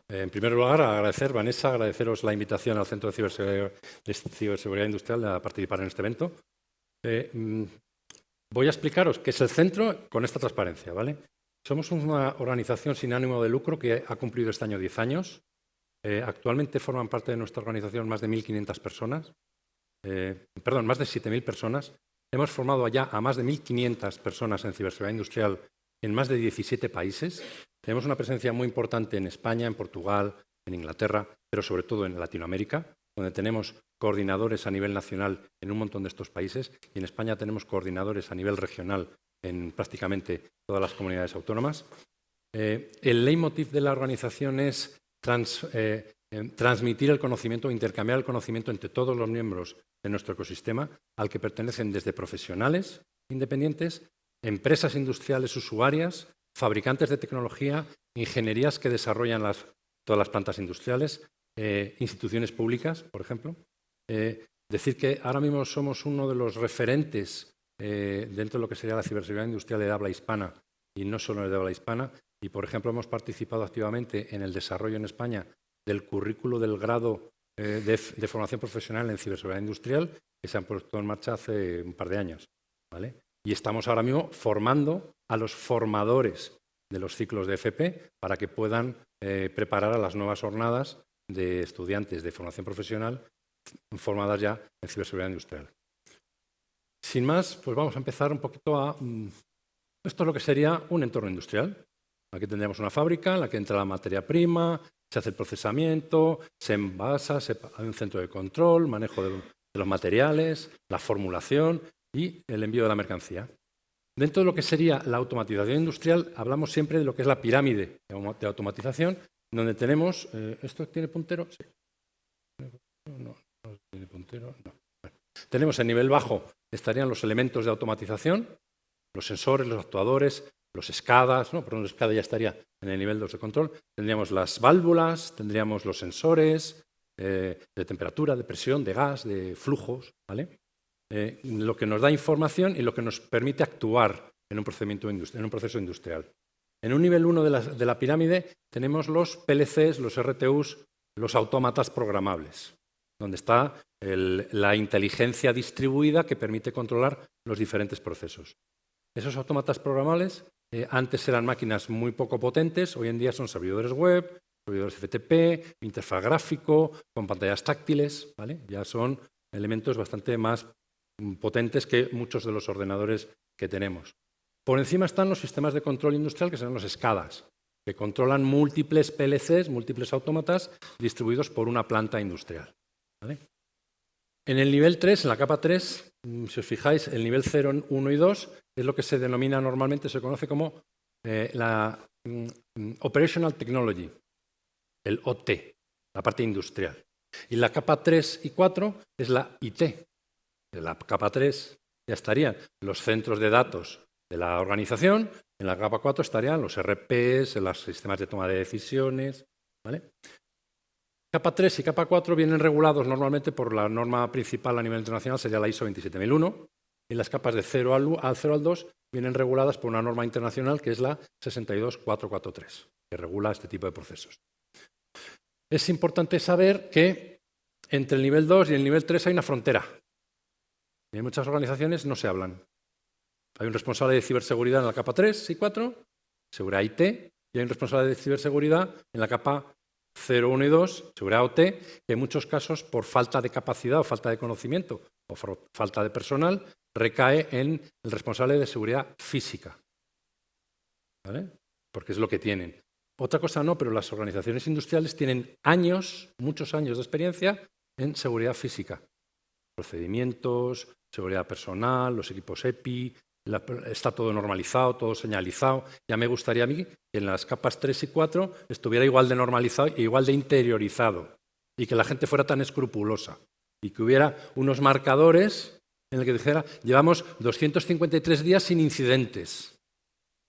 En primer lugar, agradeceros la invitación al Centro de Ciberseguridad Industrial a participar en este evento. Voy a explicaros qué es el centro con esta transparencia, ¿vale? Somos una organización sin ánimo de lucro que ha cumplido este año 10 años. Actualmente forman parte de nuestra organización más de 1.500 personas, más de 7.000 personas. Hemos formado ya a más de 1.500 personas en ciberseguridad industrial en más de 17 países. Tenemos una presencia muy importante en España, en Portugal, en Inglaterra, pero sobre todo en Latinoamérica, donde tenemos coordinadores a nivel nacional en un montón de estos países, y en España tenemos coordinadores a nivel regional en prácticamente todas las comunidades autónomas. El leitmotiv de la organización es transmitir el conocimiento, intercambiar el conocimiento entre todos los miembros de nuestro ecosistema, al que pertenecen desde profesionales independientes, empresas industriales usuarias, fabricantes de tecnología, ingenierías que desarrollan todas las plantas industriales, instituciones públicas, por ejemplo. Decir que ahora mismo somos uno de los referentes dentro de lo que sería la ciberseguridad industrial de habla hispana, y no solo de habla hispana. Y, por ejemplo, hemos participado activamente en el desarrollo en España del currículo del grado de formación profesional en ciberseguridad industrial, que se han puesto en marcha hace un par de años, ¿vale? Y estamos ahora mismo formando a los formadores de los ciclos de FP para que puedan preparar a las nuevas jornadas de estudiantes de formación profesional formadas ya en ciberseguridad industrial. Sin más, pues vamos a empezar un poquito a... Esto es lo que sería un entorno industrial. Aquí tendríamos una fábrica en la que entra la materia prima, se hace el procesamiento, se envasa, hay un centro de control, manejo de los materiales, la formulación y el envío de la mercancía. Dentro de lo que sería la automatización industrial, hablamos siempre de lo que es la pirámide de automatización, donde tenemos... ¿Esto tiene puntero? Sí. No tiene puntero. No. Bueno. Tenemos en nivel bajo, estarían los elementos de automatización, los sensores, los actuadores, los SCADAs, los SCADA ya estaría en el nivel 2 de control. Tendríamos las válvulas, tendríamos los sensores de temperatura, de presión, de gas, de flujos, ¿vale? Lo que nos da información y lo que nos permite actuar en un proceso industrial. En un nivel 1 de la pirámide tenemos los PLCs, los RTUs, los autómatas programables, donde está la inteligencia distribuida que permite controlar los diferentes procesos. Esos autómatas programables antes eran máquinas muy poco potentes, hoy en día son servidores web, servidores FTP, interfaz gráfico, con pantallas táctiles, ¿vale? Ya son elementos bastante más potentes que muchos de los ordenadores que tenemos. Por encima están los sistemas de control industrial, que son los SCADAs, que controlan múltiples PLCs, múltiples autómatas distribuidos por una planta industrial, ¿vale? En el nivel 3, en la capa 3, si os fijáis, el nivel 0, 1 y 2 es lo que se denomina normalmente, se conoce como la Operational Technology, el OT, la parte industrial. Y la capa 3 y 4 es la IT. En la capa 3 ya estarían los centros de datos de la organización, en la capa 4 estarían los RPs, los sistemas de toma de decisiones, ¿vale? Capa 3 y capa 4 vienen regulados normalmente por la norma principal a nivel internacional, sería la ISO 27001, y las capas de 0 al 2 vienen reguladas por una norma internacional que es la 62443, que regula este tipo de procesos. Es importante saber que entre el nivel 2 y el nivel 3 hay una frontera. Y en muchas organizaciones no se hablan. Hay un responsable de ciberseguridad en la capa 3 y 4, seguridad IT, y hay un responsable de ciberseguridad en la capa 0, 1 y 2, seguridad OT, que en muchos casos, por falta de capacidad o falta de conocimiento o falta de personal, recae en el responsable de seguridad física, ¿vale? Porque es lo que tienen. Otra cosa no, pero las organizaciones industriales tienen años, muchos años de experiencia en seguridad física. Procedimientos, seguridad personal, los equipos EPI, está todo normalizado, todo señalizado. Ya me gustaría a mí que en las capas 3 y 4 estuviera igual de normalizado e igual de interiorizado y que la gente fuera tan escrupulosa y que hubiera unos marcadores en el que dijera llevamos 253 días sin incidentes,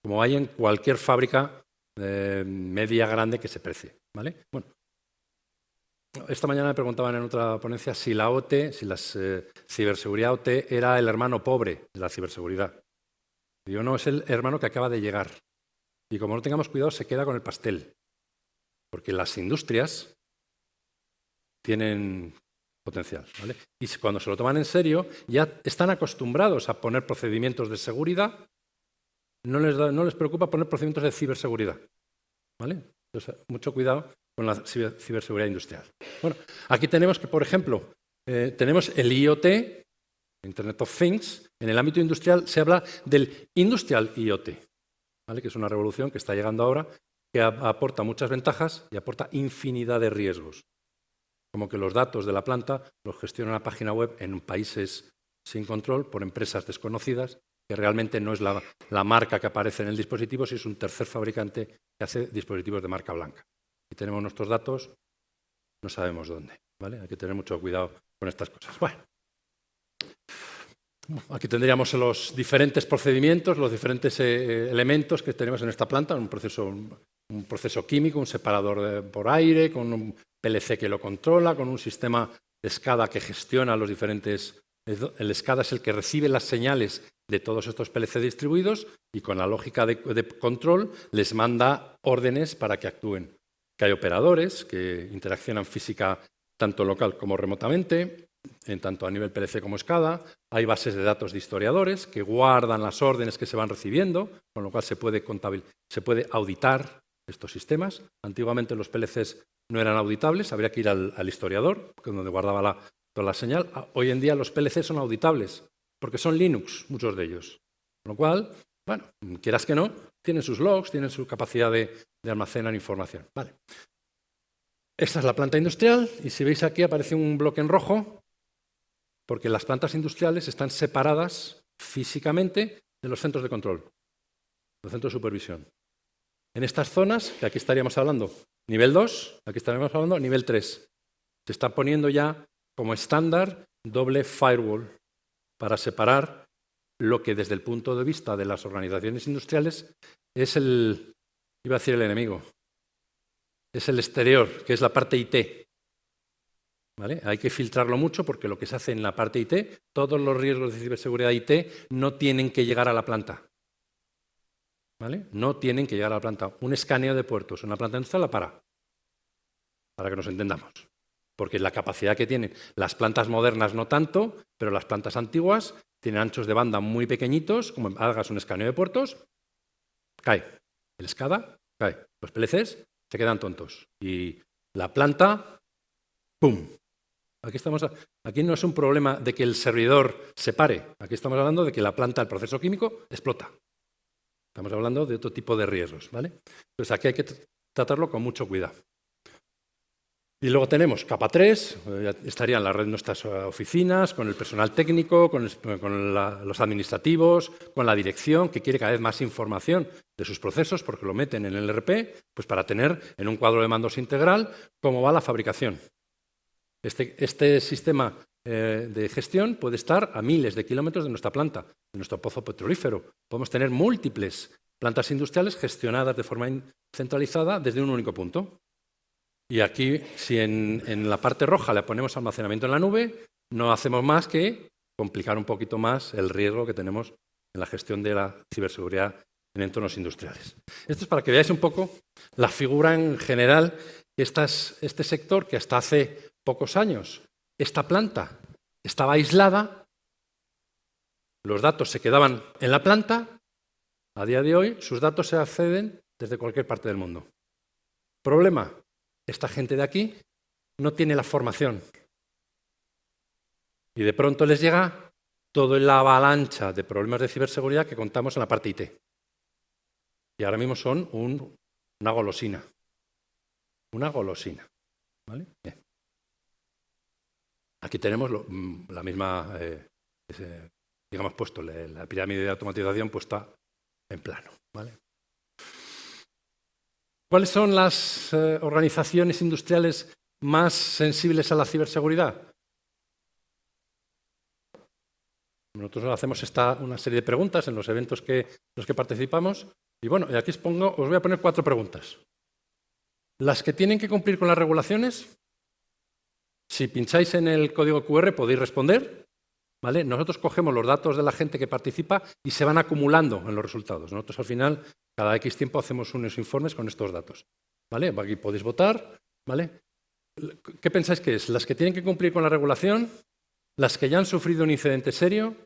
como hay en cualquier fábrica media grande que se precie, ¿vale? Bueno, esta mañana me preguntaban en otra ponencia si la OT, si la ciberseguridad OT era el hermano pobre de la ciberseguridad. Digo, no, es el hermano que acaba de llegar. Y como no tengamos cuidado, se queda con el pastel. porque las industrias tienen potencial, ¿vale? Y cuando se lo toman en serio, ya están acostumbrados a poner procedimientos de seguridad, no les preocupa poner procedimientos de ciberseguridad, ¿vale? Entonces, mucho cuidado con la ciberseguridad industrial. Bueno, aquí tenemos que, por ejemplo, tenemos el IoT, Internet of Things. En el ámbito industrial se habla del Industrial IoT, ¿vale? Que es una revolución que está llegando ahora, que aporta muchas ventajas y aporta infinidad de riesgos. Como que los datos de la planta los gestiona una página web en países sin control por empresas desconocidas, que realmente no es la marca que aparece en el dispositivo, si es un tercer fabricante que hace dispositivos de marca blanca. Y tenemos nuestros datos, no sabemos dónde, ¿vale? Hay que tener mucho cuidado con estas cosas. Bueno, aquí tendríamos los diferentes procedimientos, los diferentes elementos que tenemos en esta planta, un proceso químico, un separador por aire, con un PLC que lo controla, con un sistema de SCADA que gestiona los diferentes. El SCADA es el que recibe las señales de todos estos PLC distribuidos y con la lógica de control les manda órdenes para que actúen. Que hay operadores que interaccionan física tanto local como remotamente, tanto a nivel PLC como SCADA. Hay bases de datos de historiadores que guardan las órdenes que se van recibiendo, con lo cual se puede auditar estos sistemas. Antiguamente los PLCs no eran auditables, habría que ir al historiador, donde guardaba toda la señal. Hoy en día los PLCs son auditables, porque son Linux, muchos de ellos. Con lo cual, bueno, quieras que no, tienen sus logs, tienen su capacidad de almacenar información. Vale. Esta es la planta industrial y si veis aquí aparece un bloque en rojo porque las plantas industriales están separadas físicamente de los centros de control, los centros de supervisión. En estas zonas, que aquí estaríamos hablando nivel 2, aquí estaríamos hablando nivel 3. Se está poniendo ya como estándar doble firewall para separar lo que desde el punto de vista de las organizaciones industriales es el enemigo. Es el exterior, que es la parte IT. ¿Vale? Hay que filtrarlo mucho porque lo que se hace en la parte IT, todos los riesgos de ciberseguridad IT no tienen que llegar a la planta. ¿Vale? No tienen que llegar a la planta. Un escaneo de puertos, una planta industrial la para que nos entendamos. Porque la capacidad que tienen las plantas modernas no tanto, pero las plantas antiguas tienen anchos de banda muy pequeñitos, como hagas un escaneo de puertos, cae. El SCADA cae. Los PLCs se quedan tontos. Y la planta, ¡pum! Aquí no es un problema de que el servidor se pare. Aquí estamos hablando de que la planta, el proceso químico, explota. Estamos hablando de otro tipo de riesgos, ¿vale? Entonces aquí hay que tratarlo con mucho cuidado. Y luego tenemos capa 3, estarían la red de nuestras oficinas, con el personal técnico, con los administrativos, con la dirección, que quiere cada vez más información de sus procesos, porque lo meten en el ERP, pues para tener en un cuadro de mandos integral cómo va la fabricación. Este sistema de gestión puede estar a miles de kilómetros de nuestra planta, de nuestro pozo petrolífero. Podemos tener múltiples plantas industriales gestionadas de forma centralizada desde un único punto. Y aquí, si en la parte roja le ponemos almacenamiento en la nube, no hacemos más que complicar un poquito más el riesgo que tenemos en la gestión de la ciberseguridad en entornos industriales. Esto es para que veáis un poco la figura en general. Este sector que hasta hace pocos años, esta planta estaba aislada, los datos se quedaban en la planta, a día de hoy sus datos se acceden desde cualquier parte del mundo. Problema. Esta gente de aquí no tiene la formación y de pronto les llega toda la avalancha de problemas de ciberseguridad que contamos en la parte IT. Y ahora mismo son una golosina. Una golosina. ¿Vale? Bien. Aquí tenemos la misma, digamos, puesto la pirámide de automatización puesta en plano. ¿Vale? ¿Cuáles son las organizaciones industriales más sensibles a la ciberseguridad? Nosotros hacemos una serie de preguntas en los eventos en los que participamos. Y bueno, aquí os voy a poner 4 preguntas. Las que tienen que cumplir con las regulaciones, si pincháis en el código QR podéis responder. ¿Vale? Nosotros cogemos los datos de la gente que participa y se van acumulando en los resultados. Nosotros al final, cada X tiempo, hacemos unos informes con estos datos. ¿vale? Aquí podéis votar, ¿vale? ¿Qué pensáis que es? ¿Las que tienen que cumplir con la regulación? ¿Las que ya han sufrido un incidente serio?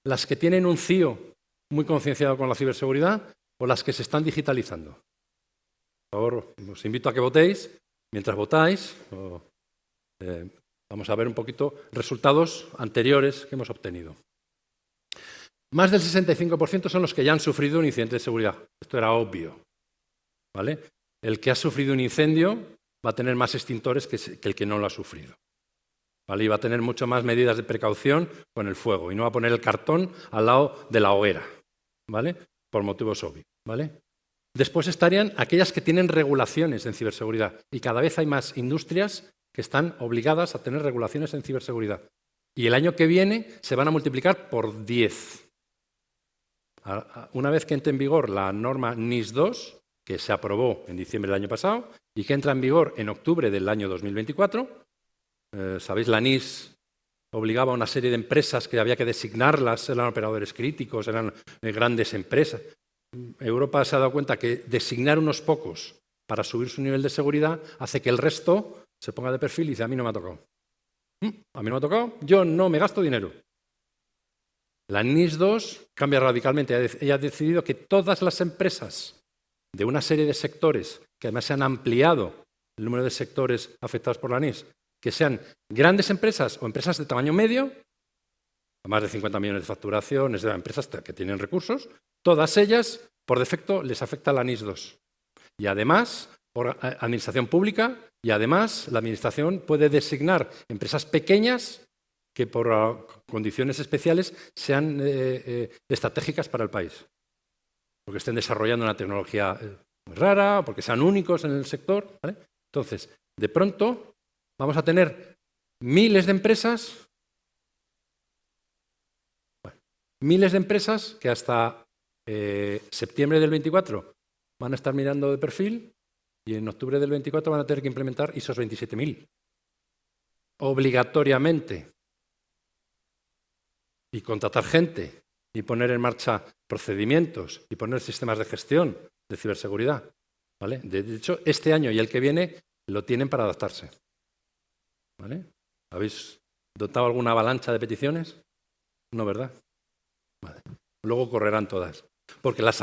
¿Las que tienen un CIO muy concienciado con la ciberseguridad? ¿O las que se están digitalizando? Por favor, os invito a que votéis. Mientras votáis, vamos a ver un poquito resultados anteriores que hemos obtenido. Más del 65% son los que ya han sufrido un incidente de seguridad. Esto era obvio, ¿vale? El que ha sufrido un incendio va a tener más extintores que el que no lo ha sufrido, ¿vale? Y va a tener mucho más medidas de precaución con el fuego y no va a poner el cartón al lado de la hoguera, ¿vale? Por motivos obvios, ¿vale? Después estarían aquellas que tienen regulaciones en ciberseguridad y cada vez hay más industrias que están obligadas a tener regulaciones en ciberseguridad. Y el año que viene se van a multiplicar por 10. Una vez que entre en vigor la norma NIS2, que se aprobó en diciembre del año pasado y que entra en vigor en octubre del año 2024, sabéis, la NIS obligaba a una serie de empresas que había que designarlas, eran operadores críticos, eran grandes empresas. Europa se ha dado cuenta que designar unos pocos para subir su nivel de seguridad hace que el resto se ponga de perfil y dice, a mí no me ha tocado. A mí no me ha tocado, yo no me gasto dinero. La NIS2 cambia radicalmente. Ella ha decidido que todas las empresas de una serie de sectores, que además se han ampliado el número de sectores afectados por la NIS, que sean grandes empresas o empresas de tamaño medio, a más de 50 millones de facturación, es de empresas que tienen recursos, todas ellas, por defecto, les afecta la NIS2. Y además, por administración pública, y además la administración puede designar empresas pequeñas que por condiciones especiales sean estratégicas para el país, porque estén desarrollando una tecnología muy rara, porque sean únicos en el sector, ¿vale? Entonces, de pronto, vamos a tener miles de empresas que hasta septiembre del 24 van a estar mirando de perfil y en octubre del 24 van a tener que implementar ISO 27000 obligatoriamente y contratar gente y poner en marcha procedimientos y poner sistemas de gestión de ciberseguridad, ¿vale? De hecho, este año y el que viene lo tienen para adaptarse, ¿vale? ¿Habéis dotado alguna avalancha de peticiones? No, ¿verdad? Vale. Luego correrán todas. Porque las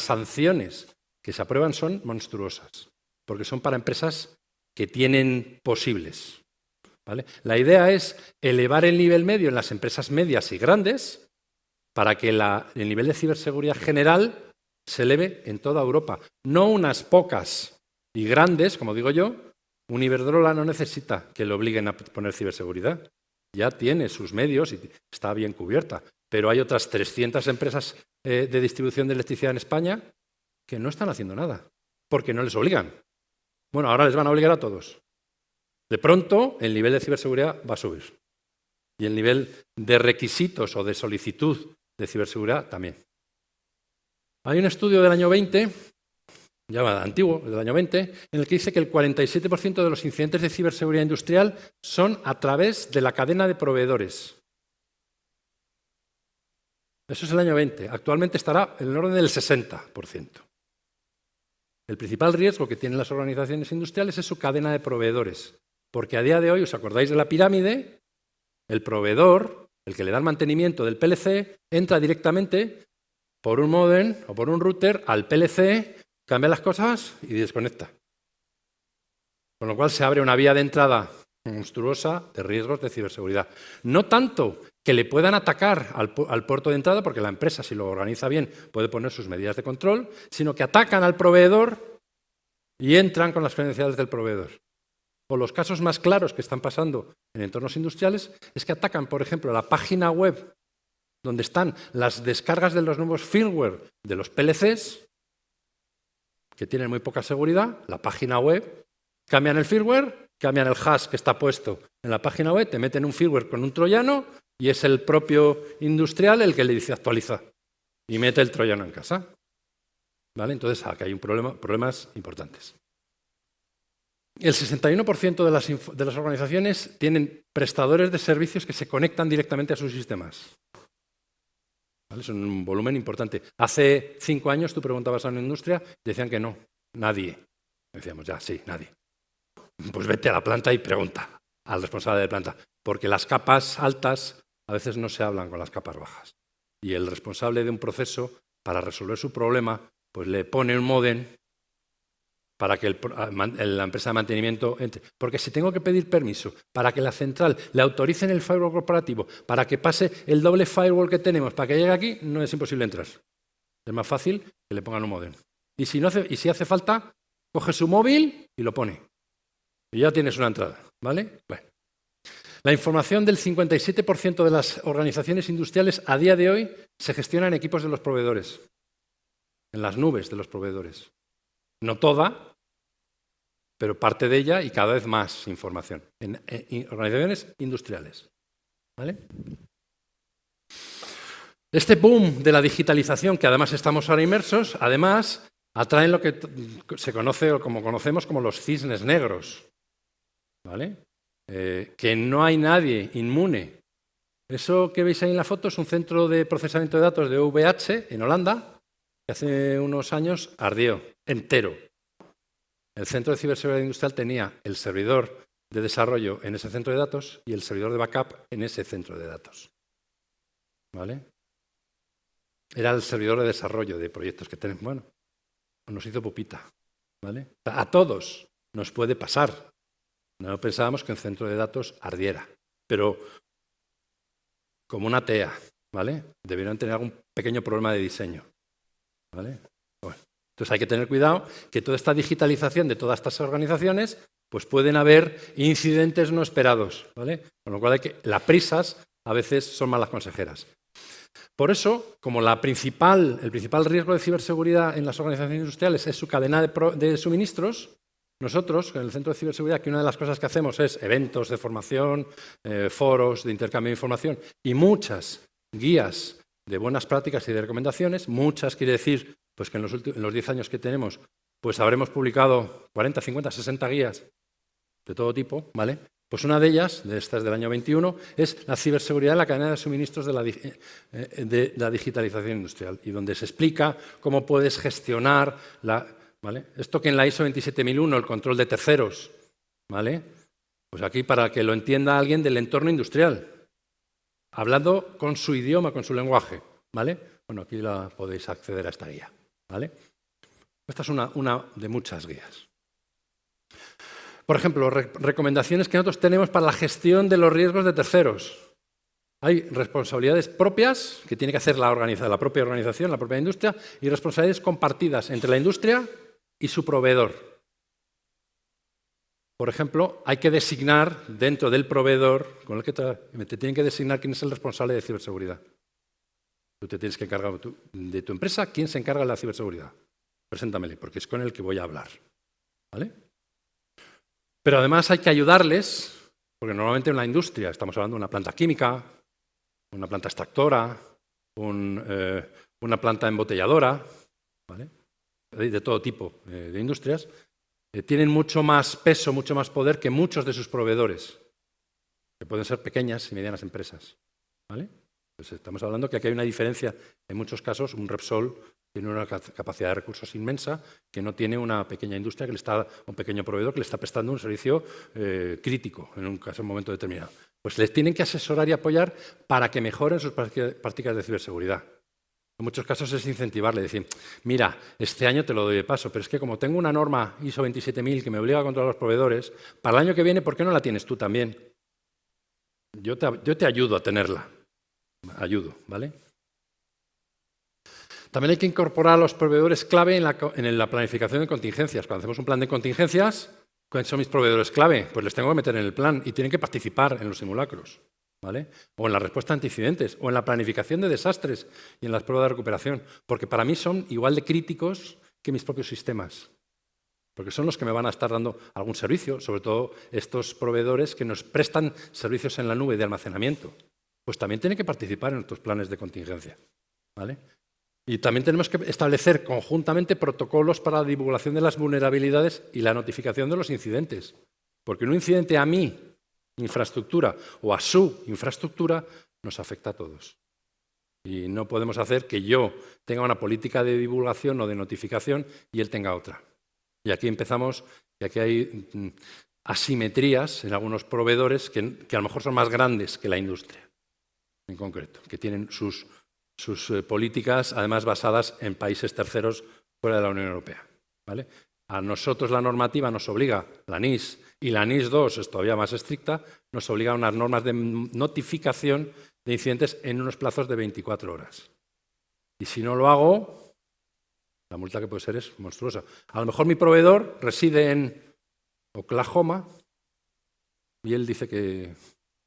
sanciones que se aprueban son monstruosas, porque son para empresas que tienen posibles, ¿vale? La idea es elevar el nivel medio en las empresas medias y grandes para que el nivel de ciberseguridad general se eleve en toda Europa. No unas pocas y grandes, como digo yo. Un Iberdrola no necesita que le obliguen a poner ciberseguridad. Ya tiene sus medios y está bien cubierta. Pero hay otras 300 empresas de distribución de electricidad en España que no están haciendo nada, porque no les obligan. Bueno, ahora les van a obligar a todos. De pronto, el nivel de ciberseguridad va a subir. Y el nivel de requisitos o de solicitud de ciberseguridad también. Hay un estudio del año 20, ya antiguo, del año 20, en el que dice que el 47% de los incidentes de ciberseguridad industrial son a través de la cadena de proveedores. Eso es el año 20. Actualmente estará en el orden del 60%. El principal riesgo que tienen las organizaciones industriales es su cadena de proveedores. Porque a día de hoy, ¿os acordáis de la pirámide? El proveedor, el que le da el mantenimiento del PLC, entra directamente por un módem o por un router al PLC, cambia las cosas y desconecta. Con lo cual se abre una vía de entrada monstruosa de riesgos de ciberseguridad. No tanto que le puedan atacar al puerto de entrada, porque la empresa, si lo organiza bien, puede poner sus medidas de control, sino que atacan al proveedor y entran con las credenciales del proveedor. O los casos más claros que están pasando en entornos industriales es que atacan, por ejemplo, la página web donde están las descargas de los nuevos firmware de los PLCs, que tienen muy poca seguridad, la página web, cambian el firmware, cambian el hash que está puesto en la página web, te meten un firmware con un troyano y es el propio industrial el que le dice actualiza y mete el troyano en casa. ¿Vale? Entonces, aquí hay problemas importantes. El 61% de las organizaciones tienen prestadores de servicios que se conectan directamente a sus sistemas. ¿Vale? Es un volumen importante. Hace 5 años tú preguntabas a una industria y decían que no, nadie. Decíamos, ya, sí, nadie. Pues vete a la planta y pregunta al responsable de planta, porque las capas altas a veces no se hablan con las capas bajas. Y el responsable de un proceso, para resolver su problema, pues le pone un módem para que la empresa de mantenimiento entre. Porque si tengo que pedir permiso para que la central le autoricen el firewall corporativo, para que pase el doble firewall que tenemos, para que llegue aquí, no es imposible entrar. Es más fácil que le pongan un módem. Y si hace falta, coge su móvil y lo pone. Y ya tienes una entrada, ¿vale? Bueno. La información del 57% de las organizaciones industriales a día de hoy se gestiona en equipos de los proveedores, en las nubes de los proveedores. No toda, pero parte de ella y cada vez más información en organizaciones industriales, ¿vale? Este boom de la digitalización, que además estamos ahora inmersos, además atraen lo que se conoce o como conocemos como los cisnes negros, ¿vale? Que no hay nadie inmune. Eso que veis ahí en la foto es un centro de procesamiento de datos de OVH en Holanda, que hace unos años ardió entero. El centro de ciberseguridad industrial tenía el servidor de desarrollo en ese centro de datos y el servidor de backup en ese centro de datos, ¿vale? Era el servidor de desarrollo de proyectos que tenemos. Bueno, nos hizo pupita, ¿vale? A todos nos puede pasar. No pensábamos que un centro de datos ardiera, pero como una TEA, ¿vale? Debieron tener algún pequeño problema de diseño, ¿vale? Bueno, entonces hay que tener cuidado que toda esta digitalización de todas estas organizaciones, pues pueden haber incidentes no esperados, ¿vale? Con lo cual las prisas a veces son malas consejeras. Por eso, como el principal riesgo de ciberseguridad en las organizaciones industriales es su cadena de suministros, nosotros, en el Centro de Ciberseguridad, que una de las cosas que hacemos es eventos de formación, foros de intercambio de información y muchas guías de buenas prácticas y de recomendaciones, muchas quiere decir pues que en los 10 años que tenemos pues habremos publicado 40, 50, 60 guías de todo tipo, ¿vale? Pues una de ellas, de estas del año 21, es la ciberseguridad en la cadena de suministros de la digitalización industrial y donde se explica cómo puedes gestionar ¿vale? Esto que en la ISO 27001, el control de terceros, ¿vale? Pues aquí para que lo entienda alguien del entorno industrial, hablando con su idioma, con su lenguaje, ¿vale? Bueno, aquí podéis acceder a esta guía, ¿vale? Esta es una de muchas guías. Por ejemplo, recomendaciones que nosotros tenemos para la gestión de los riesgos de terceros. Hay responsabilidades propias que tiene que hacer la propia organización, la propia industria, y responsabilidades compartidas entre la industria y su proveedor. Por ejemplo, hay que designar dentro del proveedor con el que te tienen que designar quién es el responsable de ciberseguridad. Tú te tienes que encargar de tu empresa, quién se encarga de la ciberseguridad. Preséntamele, porque es con el que voy a hablar, ¿vale? Pero además hay que ayudarles, porque normalmente en la industria estamos hablando de una planta química, una planta extractora, una planta embotelladora, ¿vale? De todo tipo de industrias, tienen mucho más peso, mucho más poder que muchos de sus proveedores, que pueden ser pequeñas y medianas empresas, ¿vale? Pues estamos hablando que aquí hay una diferencia, en muchos casos un Repsol tiene una capacidad de recursos inmensa que no tiene una pequeña industria, un pequeño proveedor que le está prestando un servicio crítico en un momento determinado. Pues les tienen que asesorar y apoyar para que mejoren sus prácticas de ciberseguridad. En muchos casos es incentivarle, decir, mira, este año te lo doy de paso, pero es que como tengo una norma ISO 27000 que me obliga a controlar a los proveedores, para el año que viene, ¿por qué no la tienes tú también? Yo te ayudo a tenerla. Ayudo, ¿vale? También hay que incorporar a los proveedores clave en la planificación de contingencias. Cuando hacemos un plan de contingencias, ¿cuáles son mis proveedores clave? Pues les tengo que meter en el plan y tienen que participar en los simulacros, ¿vale? O en la respuesta ante incidentes, o en la planificación de desastres y en las pruebas de recuperación, porque para mí son igual de críticos que mis propios sistemas, porque son los que me van a estar dando algún servicio, sobre todo estos proveedores que nos prestan servicios en la nube de almacenamiento, pues también tienen que participar en nuestros planes de contingencia, ¿vale? Y también tenemos que establecer conjuntamente protocolos para la divulgación de las vulnerabilidades y la notificación de los incidentes, porque un incidente a mi infraestructura o a su infraestructura nos afecta a todos. Y no podemos hacer que yo tenga una política de divulgación o de notificación y él tenga otra. Y aquí empezamos, y aquí hay asimetrías en algunos proveedores que a lo mejor son más grandes que la industria, en concreto, que tienen sus políticas, además basadas en países terceros fuera de la Unión Europea, ¿vale? A nosotros la normativa nos obliga, la NIS, y la NIS 2 es todavía más estricta, nos obliga a unas normas de notificación de incidentes en unos plazos de 24 horas. Y si no lo hago, la multa que puede ser es monstruosa. A lo mejor mi proveedor reside en Oklahoma y él dice que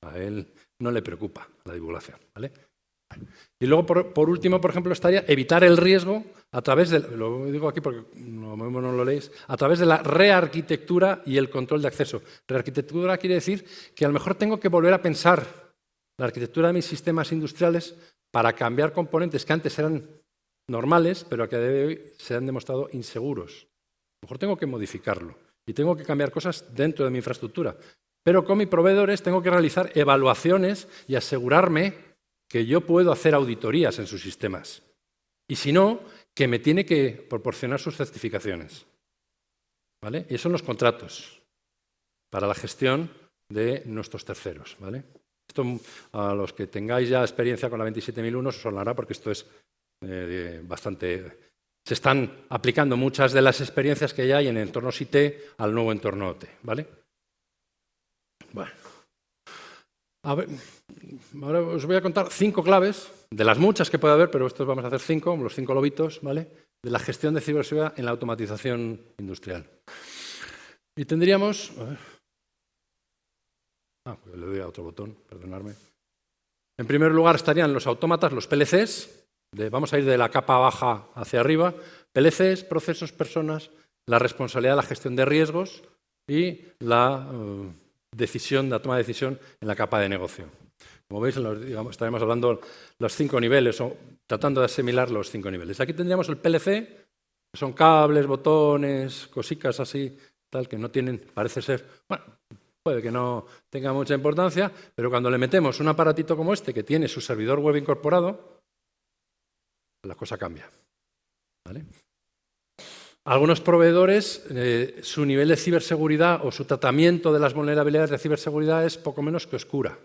a él no le preocupa la divulgación, ¿vale? Y luego, por último, por ejemplo, estaría evitar el riesgo a través de, lo digo aquí porque no lo leéis, a través de la rearquitectura y el control de acceso. Rearquitectura quiere decir que a lo mejor tengo que volver a pensar la arquitectura de mis sistemas industriales para cambiar componentes que antes eran normales, pero que a día de hoy se han demostrado inseguros. A lo mejor tengo que modificarlo y tengo que cambiar cosas dentro de mi infraestructura. Pero con mis proveedores tengo que realizar evaluaciones y asegurarme que yo puedo hacer auditorías en sus sistemas. Y si no, que me tiene que proporcionar sus certificaciones, ¿vale? Y eso son los contratos para la gestión de nuestros terceros, ¿vale? Esto a los que tengáis ya experiencia con la 27001 os sonará porque esto es bastante... Se están aplicando muchas de las experiencias que ya hay en entornos IT al nuevo entorno OT, ¿vale? Bueno. A ver, ahora os voy a contar 5 claves, de las muchas que puede haber, pero estos vamos a hacer 5, los 5 lobitos, ¿vale? De la gestión de ciberseguridad en la automatización industrial. Y tendríamos... pues le doy a otro botón, perdonadme. En primer lugar estarían los autómatas, los PLCs, vamos a ir de la capa baja hacia arriba, PLCs, procesos, personas, la responsabilidad de la gestión de riesgos y la... la toma de decisión en la capa de negocio. Como veis, estaremos hablando los 5 niveles, o tratando de asimilar los 5 niveles. Aquí tendríamos el PLC, que son cables, botones, cositas así, tal, que no tienen, parece ser, bueno, puede que no tenga mucha importancia, pero cuando le metemos un aparatito como este, que tiene su servidor web incorporado, la cosa cambia, ¿vale? Algunos proveedores, su nivel de ciberseguridad o su tratamiento de las vulnerabilidades de ciberseguridad es poco menos que oscura.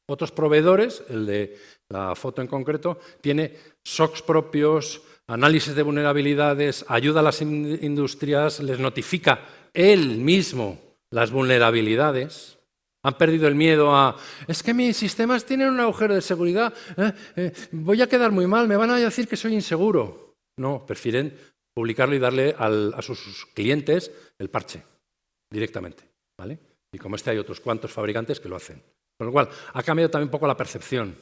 Otros proveedores, el de la foto en concreto, tiene SOCs propios, análisis de vulnerabilidades, ayuda a las industrias, les notifica él mismo las vulnerabilidades. Han perdido el miedo a, es que mis sistemas tienen un agujero de seguridad, voy a quedar muy mal, me van a decir que soy inseguro. No, prefieren publicarlo y darle a sus clientes el parche directamente, ¿vale? Y como hay otros cuantos fabricantes que lo hacen. Con lo cual, ha cambiado también un poco la percepción,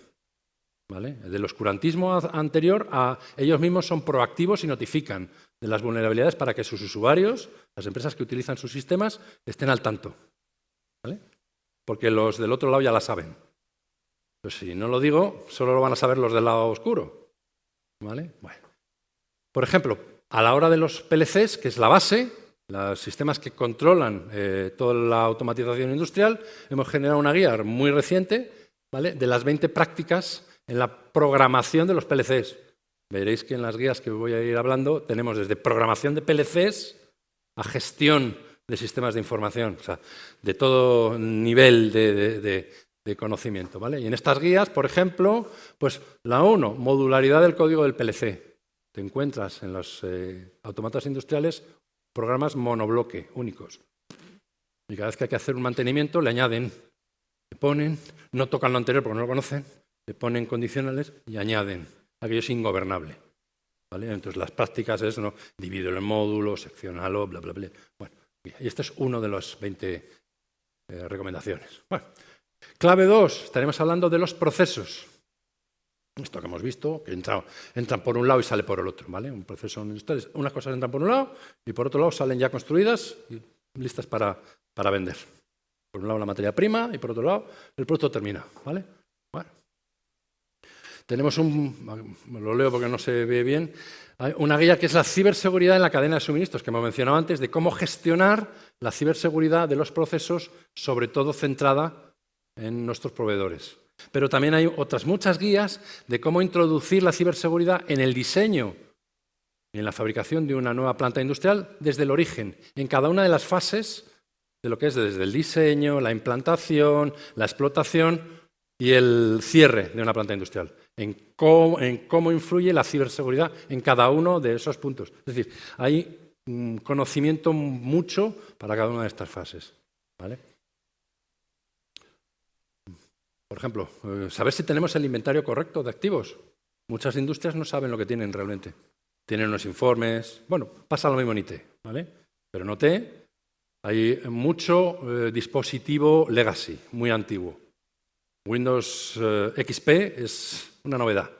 ¿vale? Del oscurantismo anterior a ellos mismos son proactivos y notifican de las vulnerabilidades para que sus usuarios, las empresas que utilizan sus sistemas, estén al tanto, ¿vale? Porque los del otro lado ya la saben. Pues si no lo digo, solo lo van a saber los del lado oscuro, ¿vale? Bueno. Por ejemplo, a la hora de los PLCs, que es la base, los sistemas que controlan toda la automatización industrial, hemos generado una guía muy reciente, ¿vale?, de las 20 prácticas en la programación de los PLCs. Veréis que en las guías que voy a ir hablando tenemos desde programación de PLCs a gestión de sistemas de información, o sea, de todo nivel de conocimiento, ¿vale? Y en estas guías, por ejemplo, pues la 1, modularidad del código del PLC. Te encuentras en los autómatas industriales programas monobloque, únicos. Y cada vez que hay que hacer un mantenimiento le añaden, le ponen, no tocan lo anterior porque no lo conocen, le ponen condicionales y añaden. Aquello es ingobernable, ¿vale? Entonces las prácticas es, ¿no?, divídelo en módulos, seccionalo, bla, bla, bla. Bueno, y este es uno de las 20 recomendaciones. Bueno, clave 2, estaremos hablando de los procesos. Esto que hemos visto, que entran por un lado y sale por el otro, ¿vale? Un proceso industrial, unas cosas entran por un lado y por otro lado salen ya construidas y listas para vender. Por un lado la materia prima y por otro lado el producto terminado, ¿vale? Bueno. Tenemos lo leo porque no se ve bien, una guía que es la ciberseguridad en la cadena de suministros, que hemos mencionado antes, de cómo gestionar la ciberseguridad de los procesos, sobre todo centrada en nuestros proveedores. Pero también hay otras muchas guías de cómo introducir la ciberseguridad en el diseño y en la fabricación de una nueva planta industrial desde el origen, en cada una de las fases de lo que es desde el diseño, la implantación, la explotación y el cierre de una planta industrial, en cómo influye la ciberseguridad en cada uno de esos puntos. Es decir, hay conocimiento mucho para cada una de estas fases, ¿vale? Por ejemplo, saber si tenemos el inventario correcto de activos. Muchas industrias no saben lo que tienen realmente. Tienen unos informes, bueno, pasa lo mismo en IT, ¿vale? Pero en OT hay mucho dispositivo legacy, muy antiguo. Windows XP es una novedad,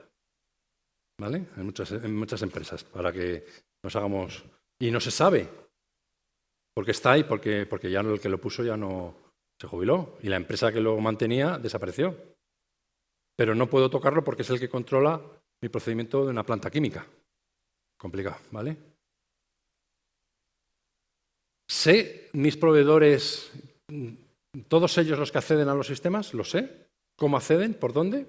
¿vale? En muchas empresas, para que nos hagamos... Y no se sabe, porque está ahí, porque ya el que lo puso ya no se jubiló, y la empresa que lo mantenía desapareció. Pero no puedo tocarlo porque es el que controla mi procedimiento de una planta química. Complicado, ¿vale? ¿Sé mis proveedores, todos ellos los que acceden a los sistemas? ¿Lo sé? ¿Cómo acceden? ¿Por dónde?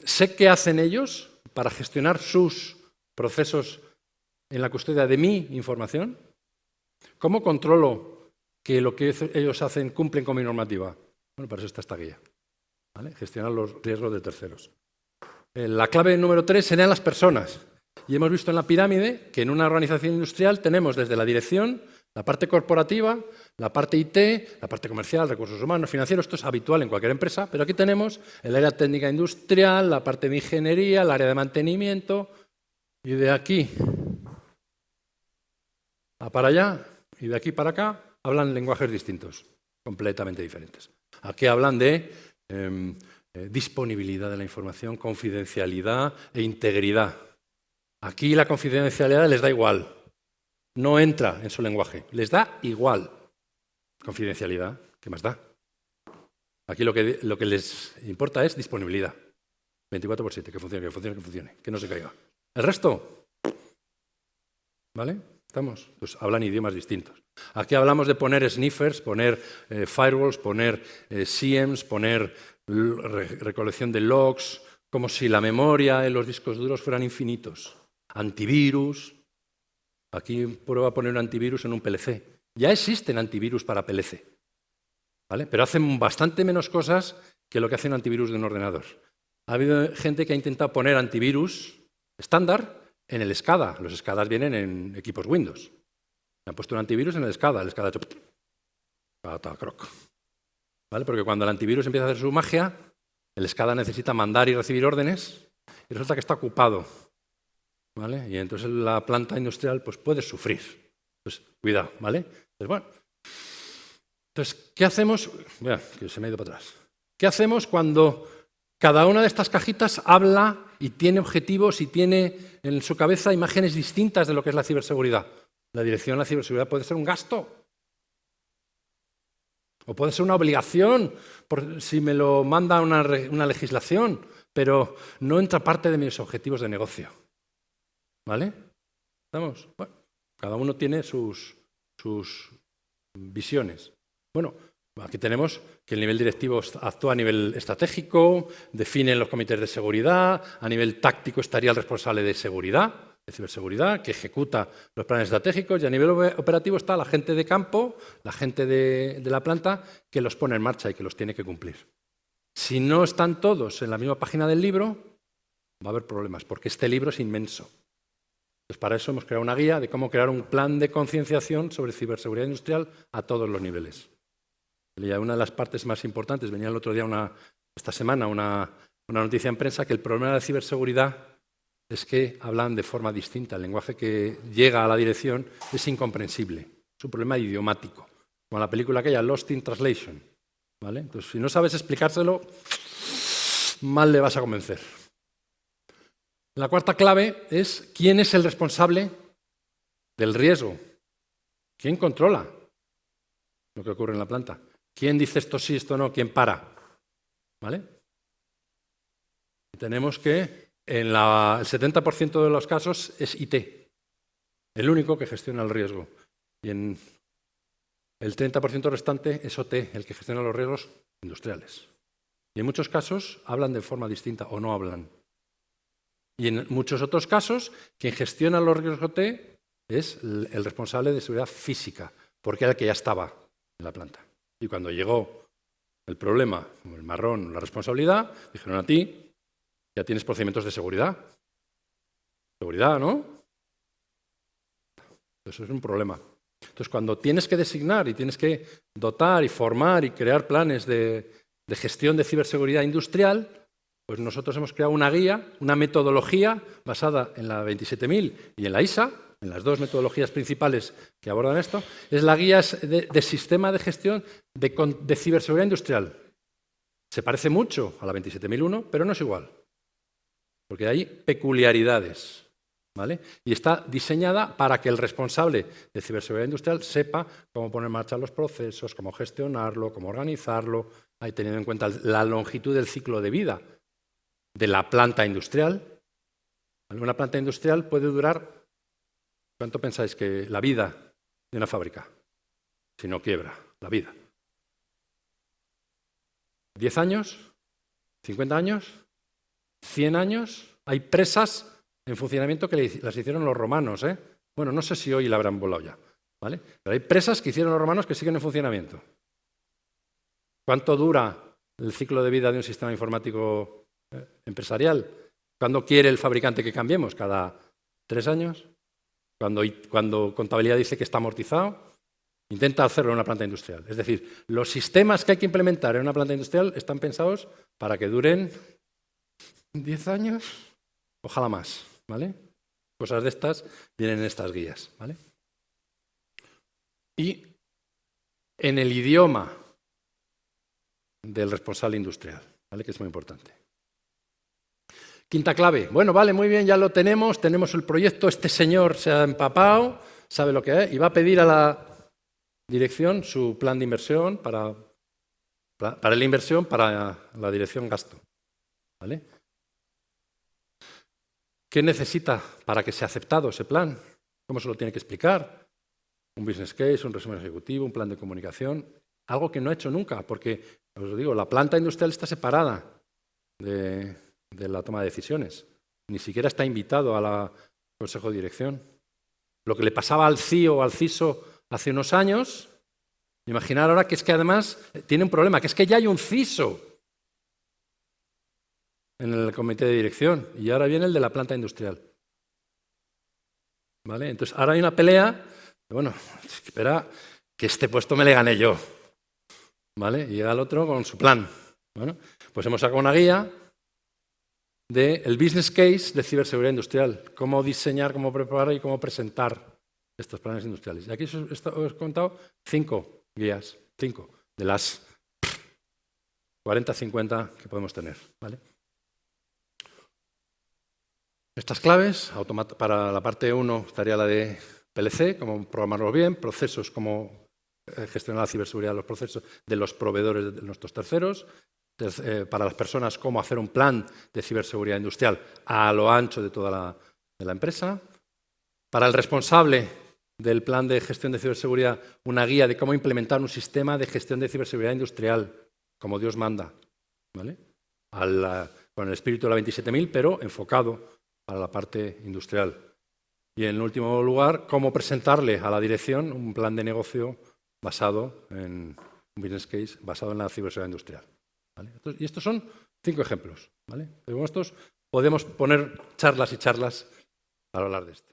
¿Sé qué hacen ellos para gestionar sus procesos en la custodia de mi información? ¿Cómo controlo que lo que ellos hacen cumplen con mi normativa? Bueno, para eso está esta guía, ¿vale? Gestionar los riesgos de terceros. La clave número 3 serían las personas. Y hemos visto en la pirámide que en una organización industrial tenemos desde la dirección, la parte corporativa, la parte IT, la parte comercial, recursos humanos, financieros. Esto es habitual en cualquier empresa, pero aquí tenemos el área técnica industrial, la parte de ingeniería, el área de mantenimiento, y de aquí a para allá y de aquí para acá hablan lenguajes distintos, completamente diferentes. Aquí hablan de disponibilidad de la información, confidencialidad e integridad. Aquí la confidencialidad les da igual, no entra en su lenguaje, les da igual. Confidencialidad, ¿qué más da? Aquí lo que les importa es disponibilidad. 24/7, que funcione, que no se caiga. El resto, ¿vale? ¿Estamos? Pues hablan idiomas distintos. Aquí hablamos de poner sniffers, poner firewalls, poner SIEMs, poner recolección de logs, como si la memoria en los discos duros fueran infinitos. Antivirus. Aquí prueba a poner un antivirus en un PLC. Ya existen antivirus para PLC, ¿vale? Pero hacen bastante menos cosas que lo que hace un antivirus de un ordenador. Ha habido gente que ha intentado poner antivirus estándar en el SCADA. Los SCADAs vienen en equipos Windows. Han puesto un antivirus en el SCADA ha hecho catacroc, ¿vale? Porque cuando el antivirus empieza a hacer su magia, el SCADA necesita mandar y recibir órdenes y resulta que está ocupado, ¿vale? Y entonces la planta industrial pues, puede sufrir. Pues cuidado, ¿vale? Pues bueno. Entonces, ¿qué hacemos? Mira, que se me ha ido para atrás. ¿Qué hacemos cuando cada una de estas cajitas habla y tiene objetivos y tiene en su cabeza imágenes distintas de lo que es la ciberseguridad? La dirección de la ciberseguridad puede ser un gasto. O puede ser una obligación, si me lo manda una legislación, pero no entra parte de mis objetivos de negocio. ¿Vale? ¿Estamos? Bueno, cada uno tiene sus visiones. Bueno, aquí tenemos que el nivel directivo actúa a nivel estratégico, define los comités de seguridad, a nivel táctico estaría el responsable de seguridad, de ciberseguridad, que ejecuta los planes estratégicos, y a nivel operativo está la gente de campo, la gente de la planta, que los pone en marcha y que los tiene que cumplir. Si no están todos en la misma página del libro, va a haber problemas, porque este libro es inmenso. Pues para eso hemos creado una guía de cómo crear un plan de concienciación sobre ciberseguridad industrial a todos los niveles. Y una de las partes más importantes, venía el otro día, esta semana, una noticia en prensa, que el problema de la ciberseguridad es que hablan de forma distinta. El lenguaje que llega a la dirección es incomprensible. Es un problema idiomático. Como la película aquella, Lost in Translation, ¿vale? Entonces, si no sabes explicárselo, mal le vas a convencer. La cuarta clave es quién es el responsable del riesgo. ¿Quién controla lo que ocurre en la planta? ¿Quién dice esto sí, esto no? ¿Quién para? ¿Vale? Tenemos que en el 70% de los casos es IT, el único que gestiona el riesgo. Y en el 30% restante es OT, el que gestiona los riesgos industriales. Y en muchos casos hablan de forma distinta o no hablan. Y en muchos otros casos, quien gestiona los riesgos OT es el responsable de seguridad física, porque era el que ya estaba en la planta. Y cuando llegó el problema, el marrón, la responsabilidad, dijeron a ti, ya tienes procedimientos de seguridad. Seguridad, ¿no? Eso es un problema. Entonces, cuando tienes que designar y tienes que dotar y formar y crear planes de gestión de ciberseguridad industrial, pues nosotros hemos creado una guía, una metodología basada en la 27000 y en la ISA, en las dos metodologías principales que abordan esto. Es la guía de sistema de gestión de ciberseguridad industrial. Se parece mucho a la 27001, pero no es igual, porque hay peculiaridades. ¿Vale? Y está diseñada para que el responsable de ciberseguridad industrial sepa cómo poner en marcha los procesos, cómo gestionarlo, cómo organizarlo, ahí teniendo en cuenta la longitud del ciclo de vida de la planta industrial. Una planta industrial puede durar, ¿cuánto pensáis que la vida de una fábrica? Si no quiebra, la vida. ¿10 años? ¿50 años? ¿100 años? Hay presas en funcionamiento que las hicieron los romanos. Bueno, no sé si hoy la habrán volado ya, ¿vale? Pero hay presas que hicieron los romanos que siguen en funcionamiento. ¿Cuánto dura el ciclo de vida de un sistema informático empresarial? ¿Cuándo quiere el fabricante que cambiemos? ¿Cada 3 años? ¿Cuando contabilidad dice que está amortizado? Intenta hacerlo en una planta industrial. Es decir, los sistemas que hay que implementar en una planta industrial están pensados para que duren 10 años, ojalá más. ¿Vale? Cosas de estas vienen en estas guías. ¿Vale? Y en el idioma del responsable industrial, ¿vale? Que es muy importante. Quinta clave. Bueno, vale, muy bien, ya lo tenemos el proyecto, este señor se ha empapado, sabe lo que es, y va a pedir a la dirección su plan de inversión para la inversión, para la dirección gasto. ¿Vale? ¿Qué necesita para que sea aceptado ese plan? ¿Cómo se lo tiene que explicar? Un business case, un resumen ejecutivo, un plan de comunicación. Algo que no ha hecho nunca, porque, os digo, la planta industrial está separada de la toma de decisiones. Ni siquiera está invitado al consejo de dirección. Lo que le pasaba al CIO o al CISO hace unos años, imaginar ahora que es que además tiene un problema, que es que ya hay un CISO en el comité de dirección y ahora viene el de la planta industrial. ¿Vale? Entonces, ahora hay una pelea, bueno, espera que este puesto me le gané yo. ¿Vale? Y llega el otro con su plan. Bueno, pues hemos sacado una guía del business case de ciberseguridad industrial, cómo diseñar, cómo preparar y cómo presentar estos planes industriales. Y aquí os he contado 5 guías, 5 de las 40, 50 que podemos tener. ¿Vale? Estas claves, para la parte 1 estaría la de PLC, cómo programarlo bien, procesos, cómo gestionar la ciberseguridad de los procesos de los proveedores de nuestros terceros, para las personas, cómo hacer un plan de ciberseguridad industrial a lo ancho de toda la empresa, para el responsable del plan de gestión de ciberseguridad, una guía de cómo implementar un sistema de gestión de ciberseguridad industrial, como Dios manda, ¿vale? Con el espíritu de la 27000, pero enfocado para la parte industrial. Y en último lugar, cómo presentarle a la dirección un plan de negocio basado en un business case, basado en la ciberseguridad industrial. ¿Vale? Y estos son 5 ejemplos. ¿Vale? Pero con estos podemos poner charlas y charlas para hablar de esto.